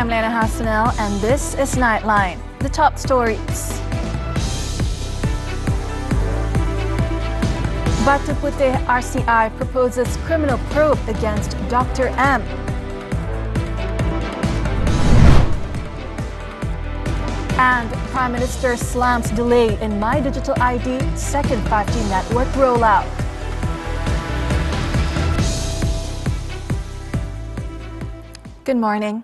I'm Liyana Hassanel, and this is Nightline. The top stories. Batu Putih RCI proposes criminal probe against Dr. M. And Prime Minister slams delay in My Digital ID second 5G network rollout. Good morning.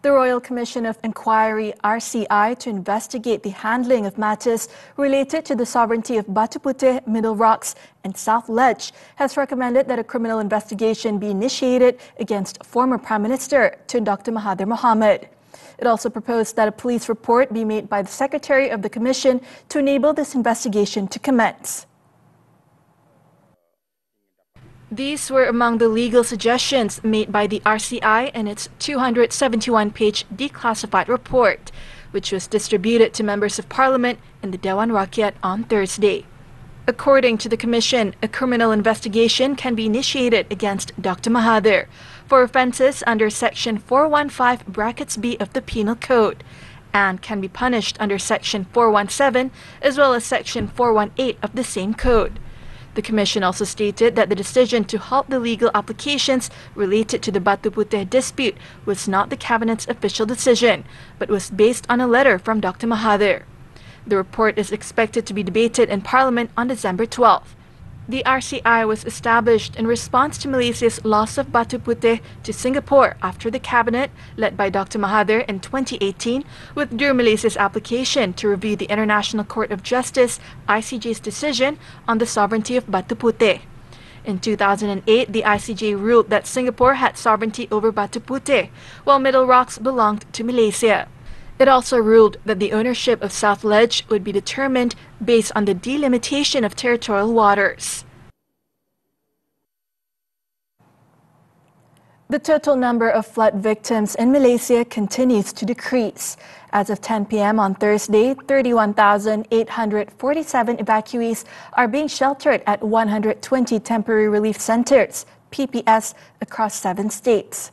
The Royal Commission of Inquiry RCI to investigate the handling of matters related to the sovereignty of Batu Putih, Middle Rocks and South Ledge has recommended that a criminal investigation be initiated against former Prime Minister Tun Dr. Mahathir Mohamad. It also proposed that a police report be made by the Secretary of the Commission to enable this investigation to commence. These were among the legal suggestions made by the RCI in its 271-page declassified report, which was distributed to members of Parliament in the Dewan Rakyat on Thursday. According to the Commission, a criminal investigation can be initiated against Dr. Mahathir for offences under Section 415(b) of the Penal Code and can be punished under Section 417 as well as Section 418 of the same code. The Commission also stated that the decision to halt the legal applications related to the Batu Putih dispute was not the Cabinet's official decision, but was based on a letter from Dr. Mahathir. The report is expected to be debated in Parliament on December 12th. The RCI was established in response to Malaysia's loss of Batu Putih to Singapore after the Cabinet, led by Dr. Mahathir in 2018, withdrew Malaysia's application to review the International Court of Justice ICJ's decision on the sovereignty of Batu Putih. In 2008, the ICJ ruled that Singapore had sovereignty over Batu Putih, while Middle Rocks belonged to Malaysia. It also ruled that the ownership of South Ledge would be determined based on the delimitation of territorial waters. The total number of flood victims in Malaysia continues to decrease. As of 10 p.m. on Thursday, 31,847 evacuees are being sheltered at 120 temporary relief centres, PPS, across 7 states.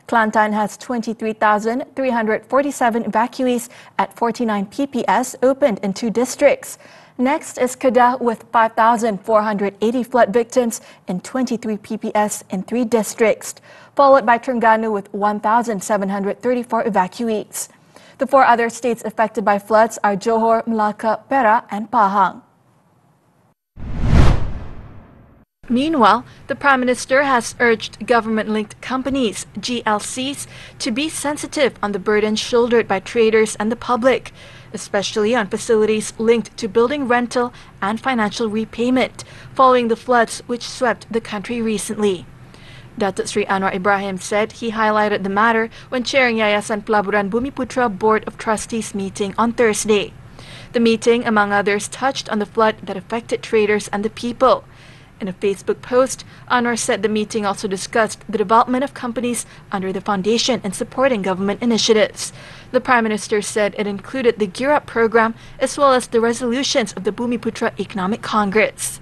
Kelantan has 23,347 evacuees at 49 PPS opened in 2 districts. Next is Kedah with 5,480 flood victims in 23 PPS in 3 districts, followed by Terengganu with 1,734 evacuees. The 4 other states affected by floods are Johor, Melaka, Perak and Pahang. Meanwhile, the Prime Minister has urged government-linked companies, GLCs, to be sensitive on the burden shouldered by traders and the public, especially on facilities linked to building rental and financial repayment, following the floods which swept the country recently. Datuk Sri Anwar Ibrahim said he highlighted the matter when chairing Yayasan Pelaburan Bumiputra Board of Trustees meeting on Thursday. The meeting, among others, touched on the flood that affected traders and the people. In a Facebook post, Anwar said the meeting also discussed the development of companies under the foundation and supporting government initiatives. The Prime Minister said it included the Gear Up program as well as the resolutions of the Bumiputra Economic Congress.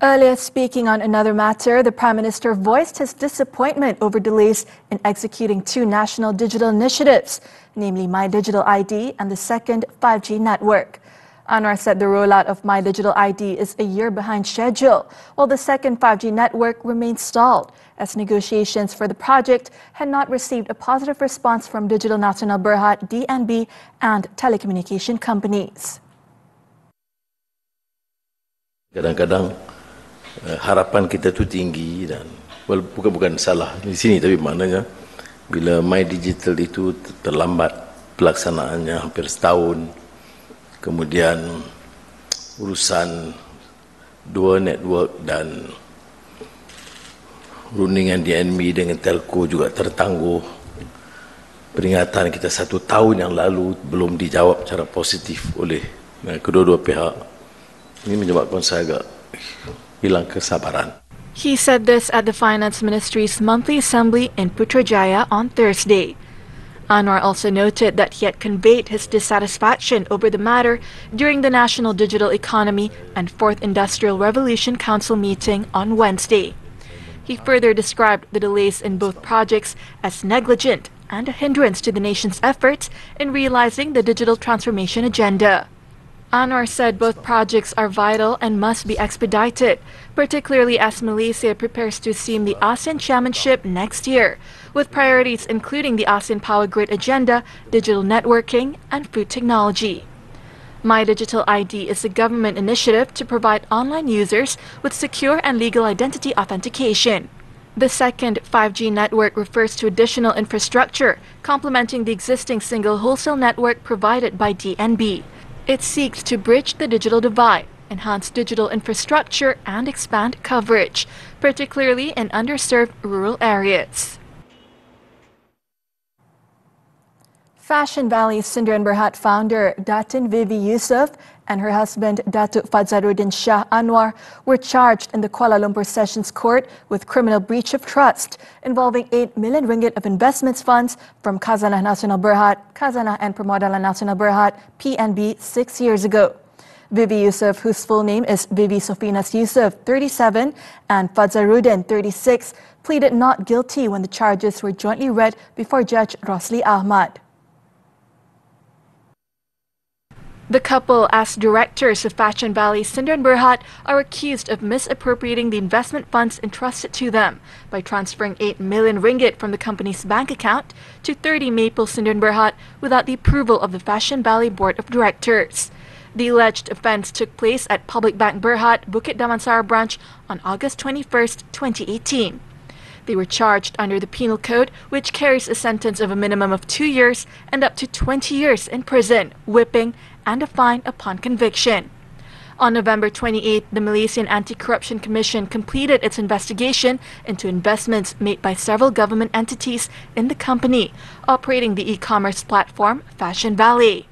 Earlier, speaking on another matter, the Prime Minister voiced his disappointment over delays in executing 2 national digital initiatives, namely My Digital ID and the second 5G network. Anwar said the rollout of My Digital ID is a year behind schedule, while the second 5G network remains stalled, as negotiations for the project had not received a positive response from Digital Nasional Berhad (DNB) and telecommunication companies. Kadang-kadang harapan kita tu tinggi dan bukan salah di sini, tapi maknanya bila My Digital itu terlambat pelaksanaannya hampir setahun. Kemudian urusan 2 network dan rundingan DNB dengan telco juga tertangguh. Peringatan kita 1 tahun yang lalu belum dijawab secara positif oleh kedua-dua pihak. Ini menyebabkan saya agak hilang kesabaran. He said this at the Finance Ministry's monthly assembly in Putrajaya on Thursday. Anwar also noted that he had conveyed his dissatisfaction over the matter during the National Digital Economy and 4th Industrial Revolution Council meeting on Wednesday. He further described the delays in both projects as negligent and a hindrance to the nation's efforts in realizing the digital transformation agenda. Anwar said both projects are vital and must be expedited, particularly as Malaysia prepares to assume the ASEAN chairmanship next year, with priorities including the ASEAN Power Grid agenda, digital networking, and food technology. My Digital ID is a government initiative to provide online users with secure and legal identity authentication. The second 5G network refers to additional infrastructure, complementing the existing single wholesale network provided by DNB. It seeks to bridge the digital divide, enhance digital infrastructure, and expand coverage, particularly in underserved rural areas. Fashion Valley Sdn Bhd founder Datin Vivi Yusof and her husband Datuk Fadzaruddin Shah Anwar were charged in the Kuala Lumpur Sessions Court with criminal breach of trust involving 8 million ringgit of investments funds from Khazanah Nasional Berhad, Khazanah and Permodalan Nasional Berhad (PNB) 6 years ago. Vivi Yusof, whose full name is Vivi Sofinas Yusof, 37, and Fadzaruddin, 36, pleaded not guilty when the charges were jointly read before Judge Rosli Ahmad. The couple, as directors of Fashion Valley Sdn Bhd, are accused of misappropriating the investment funds entrusted to them by transferring 8 million ringgit from the company's bank account to 30 Maple Sdn Bhd without the approval of the Fashion Valley Board of Directors. The alleged offence took place at Public Bank Berhad, Bukit Damansara branch on August 21, 2018. They were charged under the Penal Code, which carries a sentence of a minimum of 2 years and up to 20 years in prison, whipping, and a fine upon conviction. On November 28, the Malaysian Anti-Corruption Commission completed its investigation into investments made by several government entities in the company, operating the e-commerce platform Fashion Valley.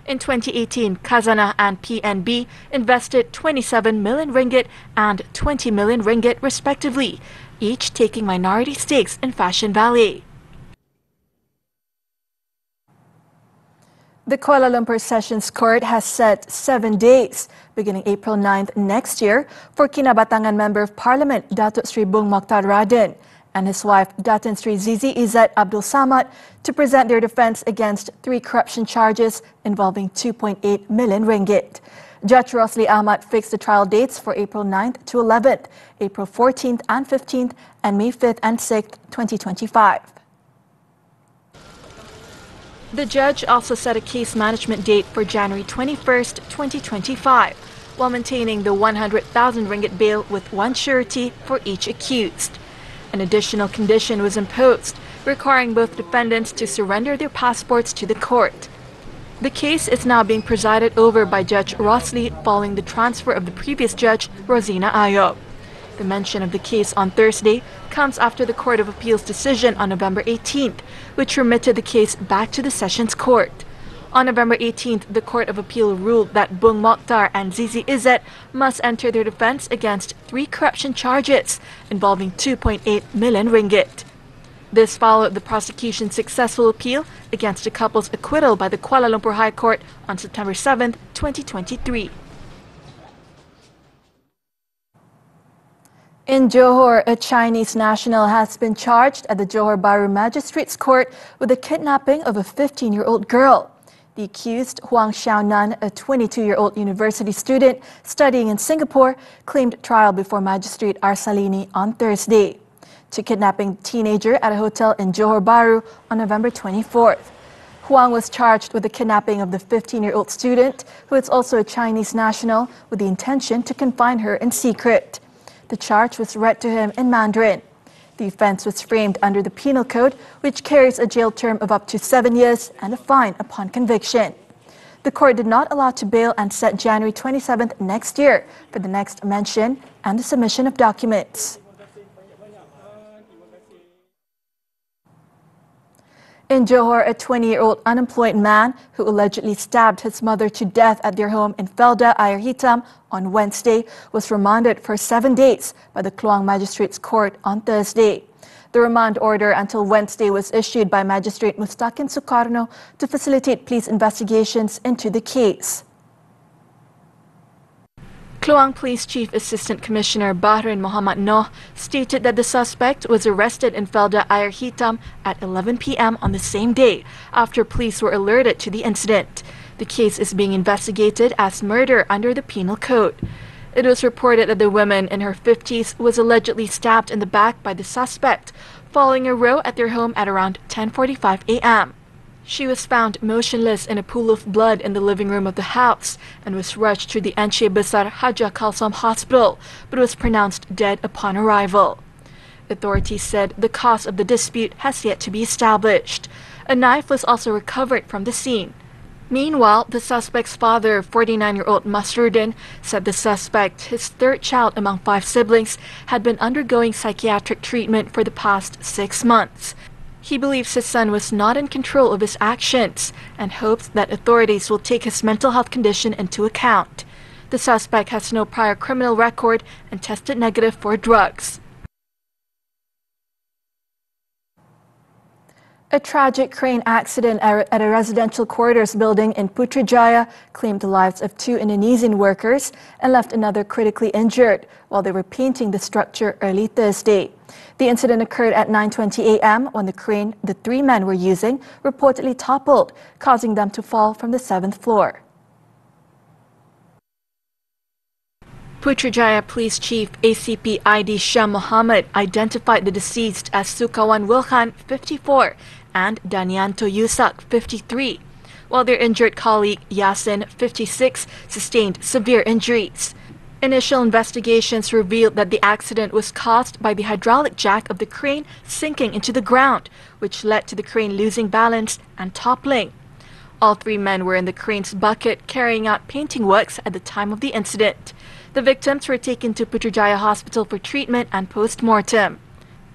In 2018, Khazanah and PNB invested 27 million ringgit and 20 million ringgit respectively, each taking minority stakes in Fashion Valley. The Kuala Lumpur Sessions Court has set 7 days, beginning April 9th next year, for Kinabatangan Member of Parliament Datuk Sri Bung Moktar and his wife Datin Sri Zizie Izette Abdul Samad to present their defence against 3 corruption charges involving 2.8 million ringgit. Judge Rosli Ahmad fixed the trial dates for April 9th to 11th, April 14th and 15th, and May 5th and 6th, 2025. The judge also set a case management date for January 21st, 2025, while maintaining the 100,000 ringgit bail with one surety for each accused. An additional condition was imposed, requiring both defendants to surrender their passports to the court. The case is now being presided over by Judge Rosli following the transfer of the previous judge, Rosina Ayob. The mention of the case on Thursday comes after the Court of Appeal's decision on November 18th, which remitted the case back to the Sessions Court. On November 18th, the Court of Appeal ruled that Bung Moktar and Zizie Izette must enter their defence against 3 corruption charges involving 2.8 million ringgit. This followed the prosecution's successful appeal against the couple's acquittal by the Kuala Lumpur High Court on September 7, 2023. In Johor, a Chinese national has been charged at the Johor Bahru Magistrates Court with the kidnapping of a 15-year-old girl. The accused, Huang Xiaonan, a 22-year-old university student studying in Singapore, claimed trial before Magistrate Arsalini on Thursday to kidnapping the teenager at a hotel in Johor Bahru on November 24th. Huang was charged with the kidnapping of the 15-year-old student, who is also a Chinese national, with the intention to confine her in secret. The charge was read to him in Mandarin. The offence was framed under the Penal Code, which carries a jail term of up to 7 years and a fine upon conviction. The court did not allow to bail and set January 27th next year for the next mention and the submission of documents. In Johor, a 20-year-old unemployed man who allegedly stabbed his mother to death at their home in Felda, Air Hitam on Wednesday was remanded for 7 days by the Kluang Magistrates Court on Thursday. The remand order until Wednesday was issued by Magistrate Mustaqim Sukarno to facilitate police investigations into the case. Kluang Police Chief Assistant Commissioner Bahrain Muhammad Noh stated that the suspect was arrested in Felda Air Hitam at 11 p.m. on the same day after police were alerted to the incident. The case is being investigated as murder under the Penal Code. It was reported that the woman in her 50s was allegedly stabbed in the back by the suspect following a row at their home at around 10:45 a.m. She was found motionless in a pool of blood in the living room of the house and was rushed to the Aceh Besar Haja Kalsam Hospital, but was pronounced dead upon arrival. Authorities said the cause of the dispute has yet to be established. A knife was also recovered from the scene. Meanwhile, the suspect's father, 49-year-old Masrudin, said the suspect, his third child among 5 siblings, had been undergoing psychiatric treatment for the past 6 months. He believes his son was not in control of his actions and hopes that authorities will take his mental health condition into account. The suspect has no prior criminal record and tested negative for drugs. A tragic crane accident at a residential quarters building in Putrajaya claimed the lives of 2 Indonesian workers and left another critically injured while they were painting the structure early Thursday. The incident occurred at 9:20 a.m. when the crane the 3 men were using reportedly toppled, causing them to fall from the 7th floor. Putrajaya Police Chief ACP ID Shah Muhammad identified the deceased as Sukawan Wilhan, 54, and Danianto Yusak, 53, while their injured colleague Yasin, 56, sustained severe injuries. Initial investigations revealed that the accident was caused by the hydraulic jack of the crane sinking into the ground, which led to the crane losing balance and toppling. All 3 men were in the crane's bucket carrying out painting works at the time of the incident. The victims were taken to Putrajaya Hospital for treatment and post-mortem.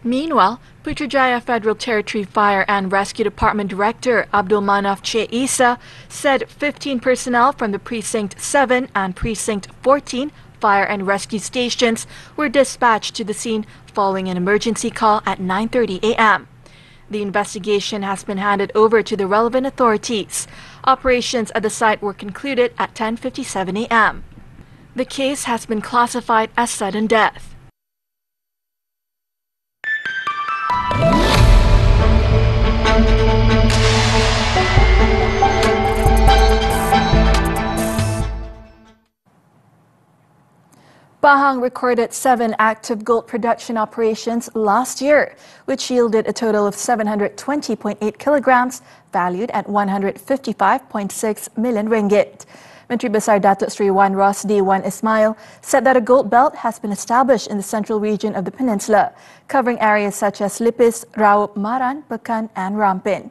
Meanwhile, Putrajaya Federal Territory Fire and Rescue Department Director Abdul Manaf Che Isa said 15 personnel from the Precinct 7 and Precinct 14 fire and rescue stations were dispatched to the scene following an emergency call at 9:30 a.m. The investigation has been handed over to the relevant authorities. Operations at the site were concluded at 10:57 a.m. The case has been classified as sudden death. Pahang recorded 7 active gold production operations last year, which yielded a total of 720.8 kilograms, valued at 155.6 million ringgit. Menteri Besar Datuk Seri Wan Rosdi Wan Ismail said that a gold belt has been established in the central region of the peninsula, covering areas such as Lipis, Raup, Maran, Pekan and Rampin.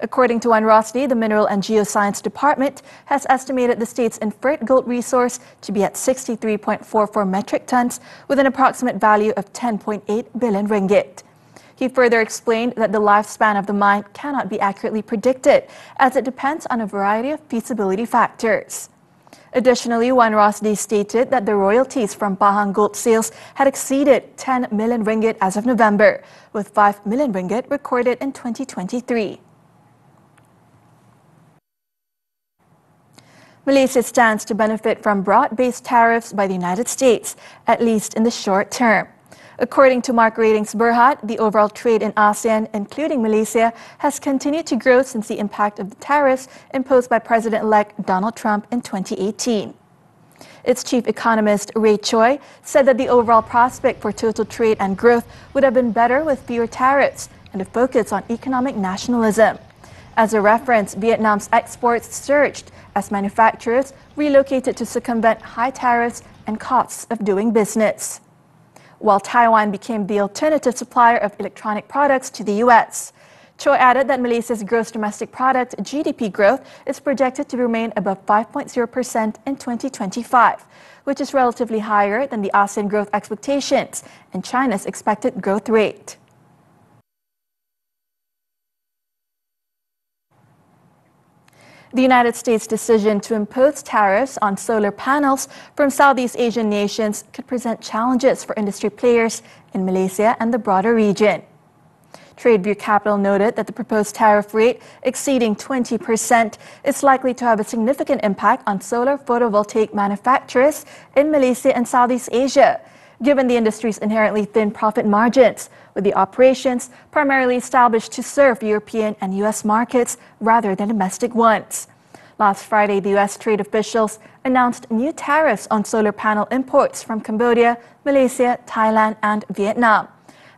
According to Wan Rosdi, the Mineral and Geoscience Department has estimated the state's inferred gold resource to be at 63.44 metric tons with an approximate value of 10.8 billion ringgit. He further explained that the lifespan of the mine cannot be accurately predicted as it depends on a variety of feasibility factors. Additionally, Wan Rosdi stated that the royalties from Pahang gold sales had exceeded 10 million ringgit as of November, with 5 million ringgit recorded in 2023. Malaysia stands to benefit from broad-based tariffs by the United States, at least in the short term. According to Mark Ratings Berhad, the overall trade in ASEAN, including Malaysia, has continued to grow since the impact of the tariffs imposed by President-elect Donald Trump in 2018. Its chief economist, Ray Choi, said that the overall prospect for total trade and growth would have been better with fewer tariffs and a focus on economic nationalism. As a reference, Vietnam's exports surged as manufacturers relocated to circumvent high tariffs and costs of doing business, while Taiwan became the alternative supplier of electronic products to the U.S. Choi added that Malaysia's gross domestic product GDP growth is projected to remain above 5.0% in 2025, which is relatively higher than the ASEAN growth expectations and China's expected growth rate. The United States' decision to impose tariffs on solar panels from Southeast Asian nations could present challenges for industry players in Malaysia and the broader region. TradeView Capital noted that the proposed tariff rate exceeding 20% is likely to have a significant impact on solar photovoltaic manufacturers in Malaysia and Southeast Asia, given the industry's inherently thin profit margins, with the operations primarily established to serve European and US markets rather than domestic ones. Last Friday, the US trade officials announced new tariffs on solar panel imports from Cambodia, Malaysia, Thailand, and Vietnam,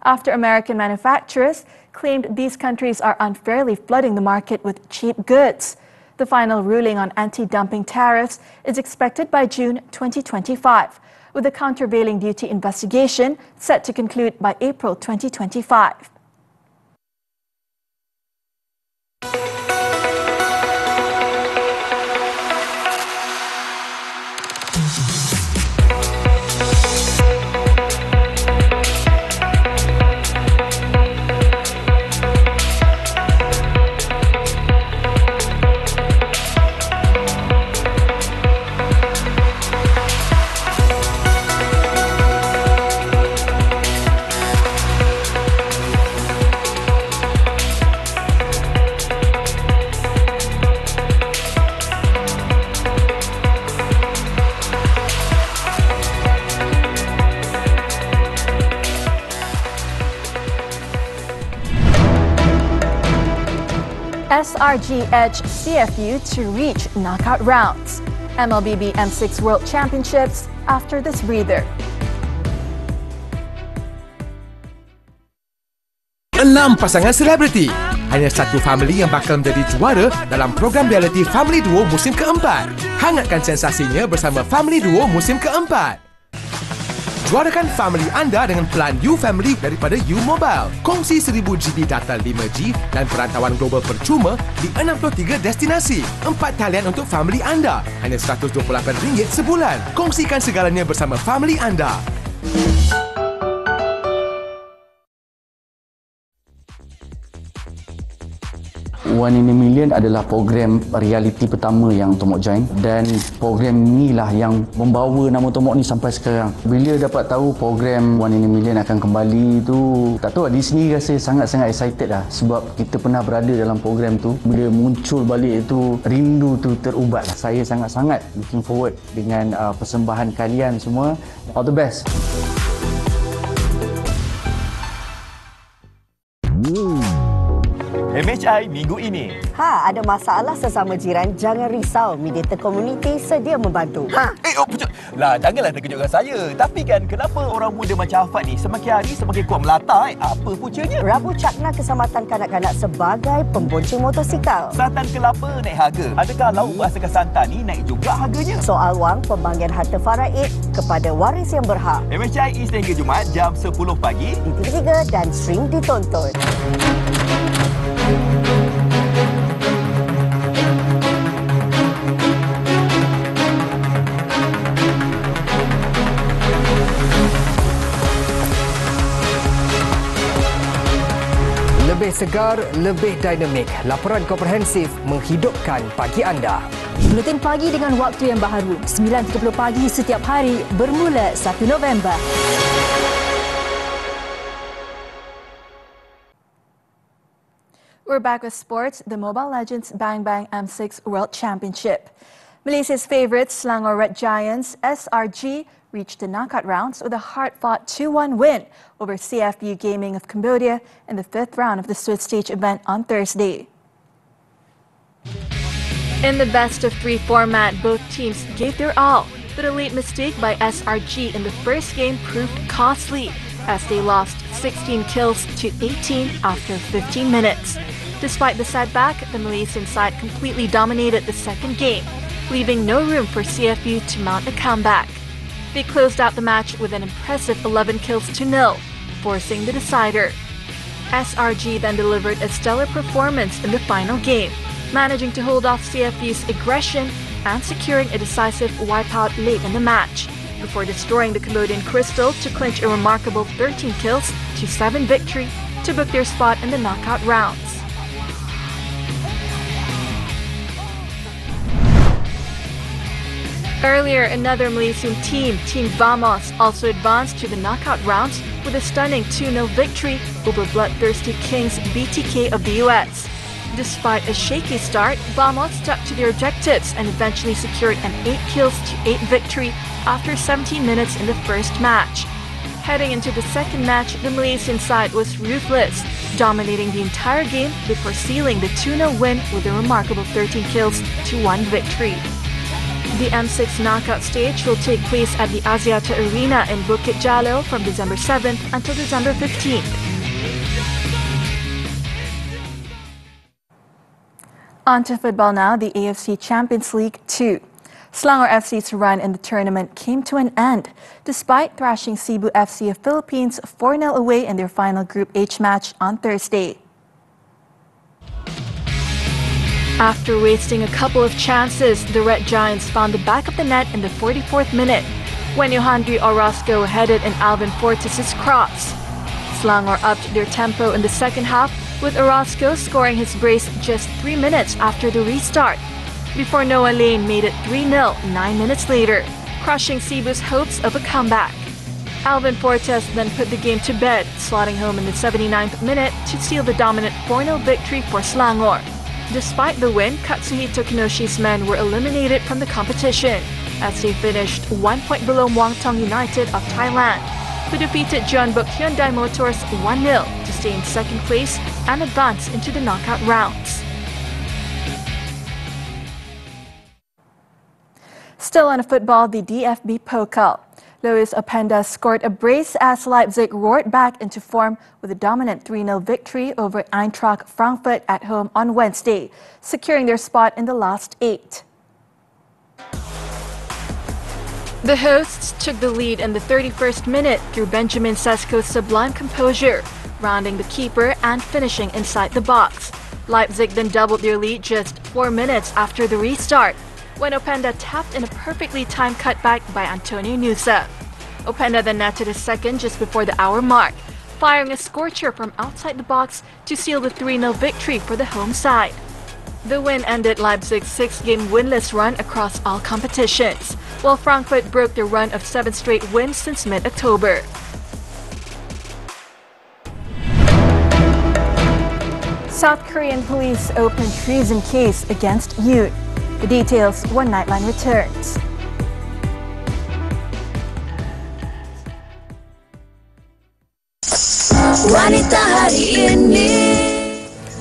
after American manufacturers claimed these countries are unfairly flooding the market with cheap goods. The final ruling on anti-dumping tariffs is expected by June 2025, with the countervailing duty investigation set to conclude by April 2025. SRG edged CFU to reach knockout rounds. MLBB M6 World Championships after this breather. 6 pasangan selebriti. Hanya satu family yang bakal menjadi juara dalam program reality Family Duo musim keempat. Hangatkan sensasinya bersama Family Duo musim keempat. Juarakan family anda dengan pelan U Family daripada U Mobile. Kongsi 1000 GB data 5G dan perantauan global percuma di 63 destinasi. 4 talian untuk family anda. Hanya RM128 sebulan. Kongsikan segalanya bersama family anda. One in a Million adalah program reality pertama yang Tomok join, dan program inilah yang membawa nama Tomok ni sampai sekarang. Bila dapat tahu program One in a Million akan kembali tu, tak tahu, di sini rasa sangat-sangat excited lah, sebab kita pernah berada dalam program tu. Bila muncul balik itu, rindu tu terubat lah. Saya sangat-sangat looking forward dengan persembahan kalian semua. All the best. MHI minggu ini. Ada masalah sesama jiran, jangan risau. Mediator Community sedia membantu. Lah, janganlah terkejutkan saya. Tapi kan, kenapa orang muda macam Afad ni semakin hari semakin kuat melata? Apa puncanya? Rabu cakna keselamatan kanak-kanak sebagai pembonceng motosikal. Santan kelapa naik harga. Adakah lauk berasaskan santan ni naik juga harganya? Soal wang pembagian harta faraid kepada waris yang berhak. MHI Isnin hingga Jumaat jam 10 pagi di TV3 dan stream ditonton. Lebih segar, lebih dinamik. Laporan komprehensif menghidupkan pagi anda. Buletin pagi dengan waktu yang baharu. 9.30 pagi setiap hari bermula 1 November. We're back with sports. The Mobile Legends Bang Bang M6 World Championship. Malaysia's favourites, Selangor Red Giants, SRG, reached the knockout rounds with a hard-fought 2-1 win over CFU Gaming of Cambodia in the 5th round of the Swiss Stage event on Thursday. In the best-of-3 format, both teams gave their all, but a late mistake by SRG in the first game proved costly, as they lost 16 kills to 18 after 15 minutes. Despite the setback, the Malaysian side completely dominated the second game, leaving no room for CFU to mount a comeback. They closed out the match with an impressive 11 kills to 0, forcing the decider. SRG then delivered a stellar performance in the final game, managing to hold off CFU's aggression and securing a decisive wipeout late in the match, before destroying the Cambodian Crystal to clinch a remarkable 13 kills to 7 victory to book their spot in the knockout rounds. Earlier, another Malaysian team, Team Vamos, also advanced to the knockout rounds with a stunning 2-0 victory over bloodthirsty Kings BTK of the US. Despite a shaky start, Vamos stuck to their objectives and eventually secured an 8-8 victory after 17 minutes in the first match. Heading into the second match, the Malaysian side was ruthless, dominating the entire game before sealing the 2-0 win with a remarkable 13 kills to 1 victory. The M6 knockout stage will take place at the Axiata Arena in Bukit Jalil from December 7th until December 15th. On to football now, the AFC Champions League 2. Selangor FC's run in the tournament came to an end, despite thrashing Cebu FC of Philippines 4-0 away in their final Group H match on Thursday. After wasting a couple of chances, the Red Giants found the back of the net in the 44th minute, when Yohandri Orozco headed an Alvin Fortes' cross. Selangor upped their tempo in the second half, with Orozco scoring his brace just 3 minutes after the restart, before Noah Lane made it 3-0 9 minutes later, crushing Cebu's hopes of a comeback. Alvin Fortes then put the game to bed, slotting home in the 79th minute to seal the dominant 4-0 victory for Selangor. Despite the win, Katsuhito Kinoshi's men were eliminated from the competition, as they finished 1 point below Muangthong United of Thailand, who defeated Jeonbuk Hyundai Motors 1-0 to stay in second place and advance into the knockout rounds. Still on football, the DFB Pokal. Luis Openda scored a brace as Leipzig roared back into form with a dominant 3-0 victory over Eintracht Frankfurt at home on Wednesday, securing their spot in the last 8. The hosts took the lead in the 31st minute through Benjamin Sesko's sublime composure, rounding the keeper and finishing inside the box. Leipzig then doubled their lead just 4 minutes after the restart, when Openda tapped in a perfectly timed cutback by Antonio Nusa. Openda then netted a second just before the hour mark, firing a scorcher from outside the box to seal the 3-0 victory for the home side. The win ended Leipzig's 6-game winless run across all competitions, while Frankfurt broke their run of 7 straight wins since mid-October. South Korean police opened treason case against Yoon. The details when Nightline returns. Wanita hari ini.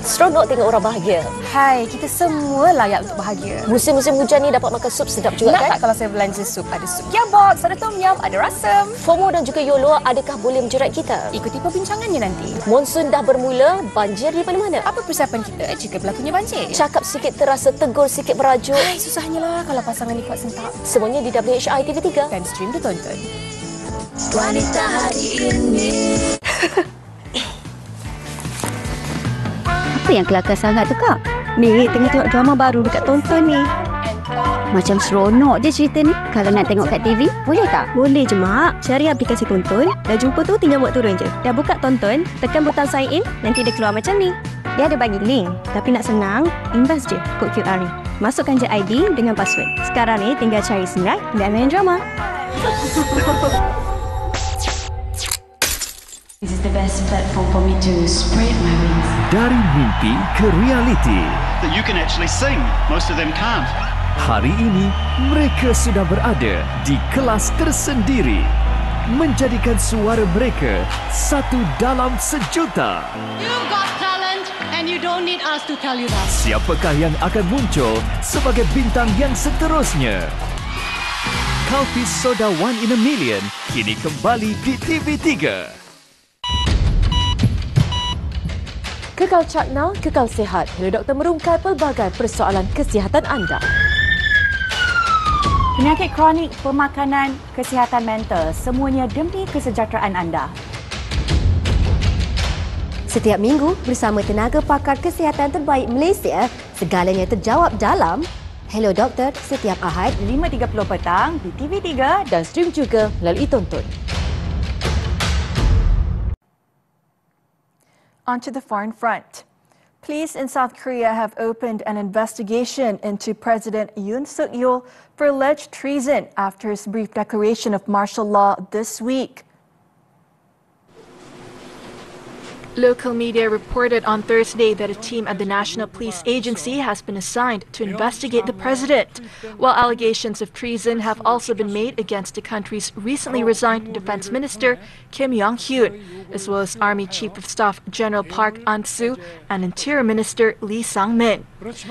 Seronok tengok orang bahagia. Hai, kita semua layak untuk bahagia. Musim-musim hujan ni dapat makan sup sedap juga Nak kan? tak kalau saya belanja sup? Ada sup Gearbox, ada tom yum, ada rasam. FOMO dan juga YOLO adakah boleh menjerat kita? Ikuti perbincangannya nanti. Monsun dah bermula, banjir di mana-mana. Apa persiapan kita jika berlakunya banjir? Cakap sikit terasa, tegur sikit merajuk. Hai, susahnya lah kalau pasangan ni kuat sentak. Semuanya di WHI TV3. Dan stream ditonton. Wanita hari ini. Apa yang kelakar sangat tu Kak? Ni tengah tengok drama baru dekat tonton ni. Macam seronok je cerita ni. Kalau nak tengok kat TV, boleh tak? Boleh je Mak. Cari aplikasi tonton. Dah jumpa tu tinggal buat turun je. Dah buka tonton, tekan butang sign in, nanti dia keluar macam ni. Dia ada bagi link. Tapi nak senang, imbas je kod QR ni. Masukkan je ID dengan password. Sekarang ni tinggal cari Snap dan main drama. This is the best platform for me to spread my wings. Dari mimpi ke realiti. That you can actually sing. Most of them can't. Hari ini, mereka sudah berada di kelas tersendiri. Menjadikan suara mereka satu dalam sejuta. You've got talent and you don't need us to tell you that. Siapakah yang akan muncul sebagai bintang yang seterusnya? Kalpis Soda One in a Million kini kembali di TV3. Kekal cakna, kekal sihat. Hello Doktor merungkai pelbagai persoalan kesihatan anda. Penyakit kronik, pemakanan, kesihatan mental, semuanya demi kesejahteraan anda. Setiap minggu bersama tenaga pakar kesihatan terbaik Malaysia, segalanya terjawab dalam Hello Doktor setiap Ahad 5.30 petang di TV3 dan stream juga melalui tonton. On to the foreign front. Police in South Korea have opened an investigation into President Yoon Suk-yeol for alleged treason after his brief declaration of martial law this week. Local media reported on Thursday that a team at the National Police Agency has been assigned to investigate the president, while allegations of treason have also been made against the country's recently resigned Defense Minister Kim Yong-hyun, as well as Army Chief of Staff General Park An-soo and Interior Minister Lee Sang-min.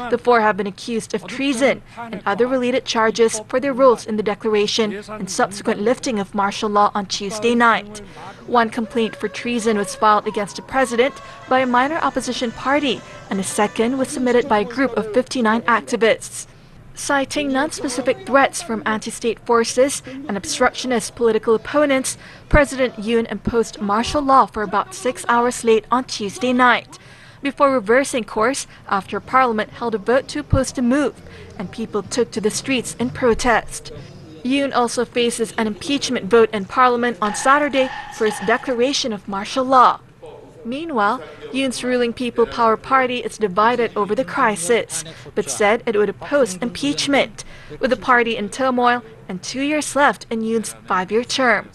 The four have been accused of treason and other related charges for their roles in the declaration and subsequent lifting of martial law on Tuesday night. One complaint for treason was filed against the president by a minor opposition party, and a second was submitted by a group of 59 activists. Citing non-specific threats from anti-state forces and obstructionist political opponents, President Yoon imposed martial law for about 6 hours late on Tuesday night, before reversing course after Parliament held a vote to oppose the move, and people took to the streets in protest. Yoon also faces an impeachment vote in Parliament on Saturday for his declaration of martial law. Meanwhile, Yoon's ruling People Power Party is divided over the crisis, but said it would oppose impeachment, with the party in turmoil and 2 years left in Yoon's 5-year term.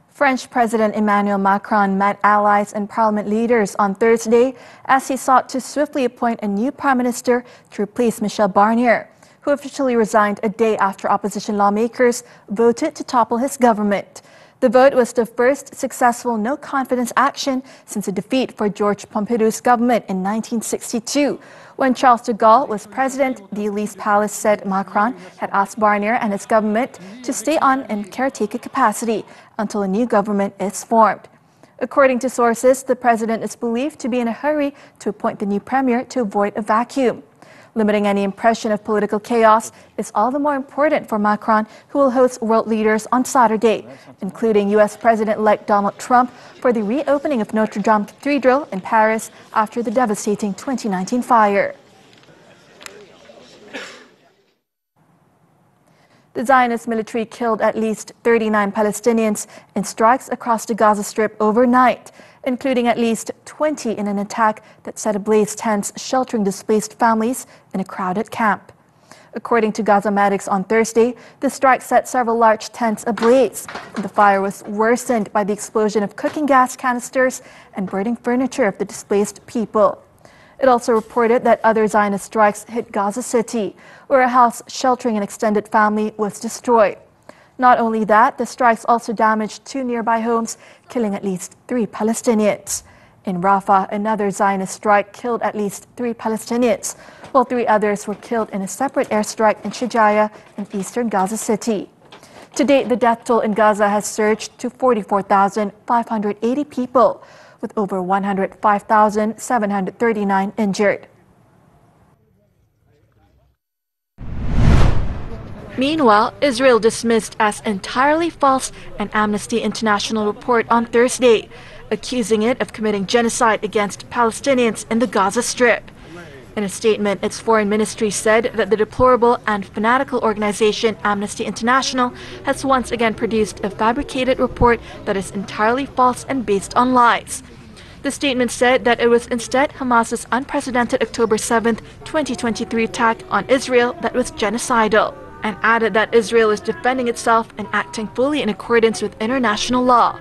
French President Emmanuel Macron met allies and parliament leaders on Thursday as he sought to swiftly appoint a new prime minister to replace Michel Barnier, who officially resigned a day after opposition lawmakers voted to topple his government. The vote was the first successful no-confidence action since a defeat for Georges Pompidou's government in 1962. When Charles de Gaulle was president, the Élysée Palace said Macron had asked Barnier and his government to stay on in caretaker capacity until a new government is formed. According to sources, the president is believed to be in a hurry to appoint the new premier to avoid a vacuum. Limiting any impression of political chaos is all the more important for Macron, who will host world leaders on Saturday, including U.S. President-elect Donald Trump, for the reopening of Notre Dame Cathedral in Paris after the devastating 2019 fire. The Zionist military killed at least 39 Palestinians in strikes across the Gaza Strip overnight, including at least 20 in an attack that set ablaze tents sheltering displaced families in a crowded camp. According to Gaza medics on Thursday, the strike set several large tents ablaze, and the fire was worsened by the explosion of cooking gas canisters and burning furniture of the displaced people. It also reported that other Zionist strikes hit Gaza City, where a house sheltering an extended family was destroyed. Not only that, the strikes also damaged 2 nearby homes, killing at least 3 Palestinians. In Rafah, another Zionist strike killed at least 3 Palestinians, while 3 others were killed in a separate airstrike in Shijaya in eastern Gaza City. To date, the death toll in Gaza has surged to 44,580 people, with over 105,739 injured. Meanwhile, Israel dismissed as entirely false an Amnesty International report on Thursday, accusing it of committing genocide against Palestinians in the Gaza Strip. In a statement, its foreign ministry said that the deplorable and fanatical organization Amnesty International has once again produced a fabricated report that is entirely false and based on lies. The statement said that it was instead Hamas's unprecedented October 7, 2023 attack on Israel that was genocidal, and added that Israel is defending itself and acting fully in accordance with international law.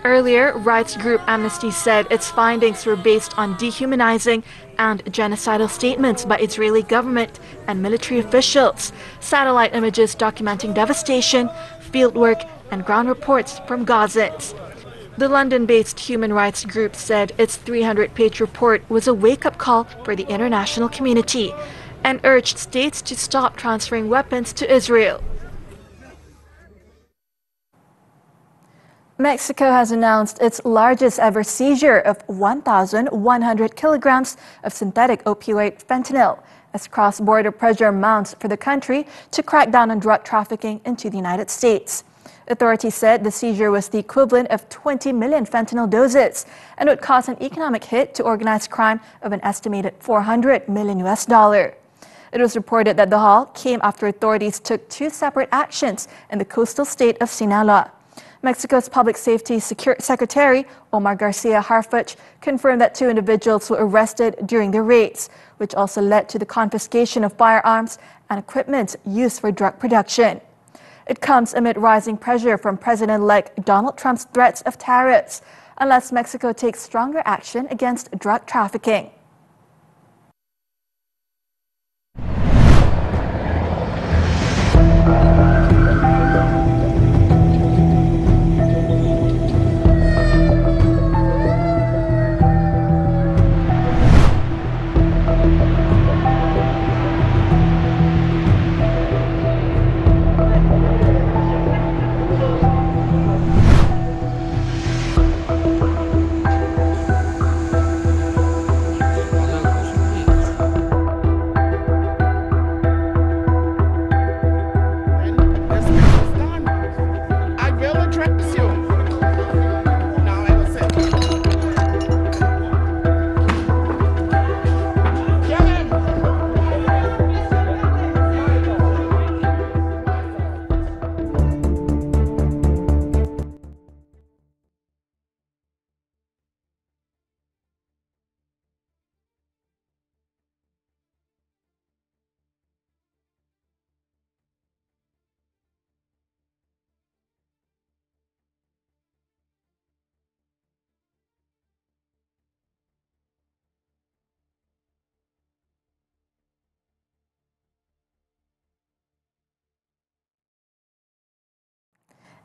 Earlier, rights group Amnesty said its findings were based on dehumanizing and genocidal statements by Israeli government and military officials, satellite images documenting devastation, fieldwork, and ground reports from Gazans. The London-based human rights group said its 300-page report was a wake-up call for the international community and urged states to stop transferring weapons to Israel. Mexico has announced its largest ever seizure of 1,100 kilograms of synthetic opioid fentanyl as cross-border pressure mounts for the country to crack down on drug trafficking into the United States. Authorities said the seizure was the equivalent of 20 million fentanyl doses and would cause an economic hit to organized crime of an estimated $400 million. It was reported that the haul came after authorities took 2 separate actions in the coastal state of Sinaloa. Mexico's Public Safety Secretary, Omar Garcia Harfuch, confirmed that 2 individuals were arrested during the raids, which also led to the confiscation of firearms and equipment used for drug production. It comes amid rising pressure from President-elect Donald Trump's threats of tariffs unless Mexico takes stronger action against drug trafficking.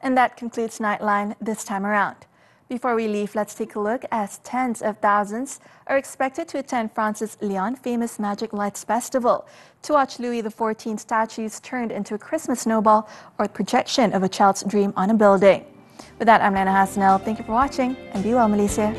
And that concludes Nightline this time around. Before we leave, let's take a look as tens of thousands are expected to attend France's Lyon famous Magic Lights Festival to watch Louis XIV statues turned into a Christmas snowball or projection of a child's dream on a building. With that, I'm Hassanel. Thank you for watching and be well, Malaysia.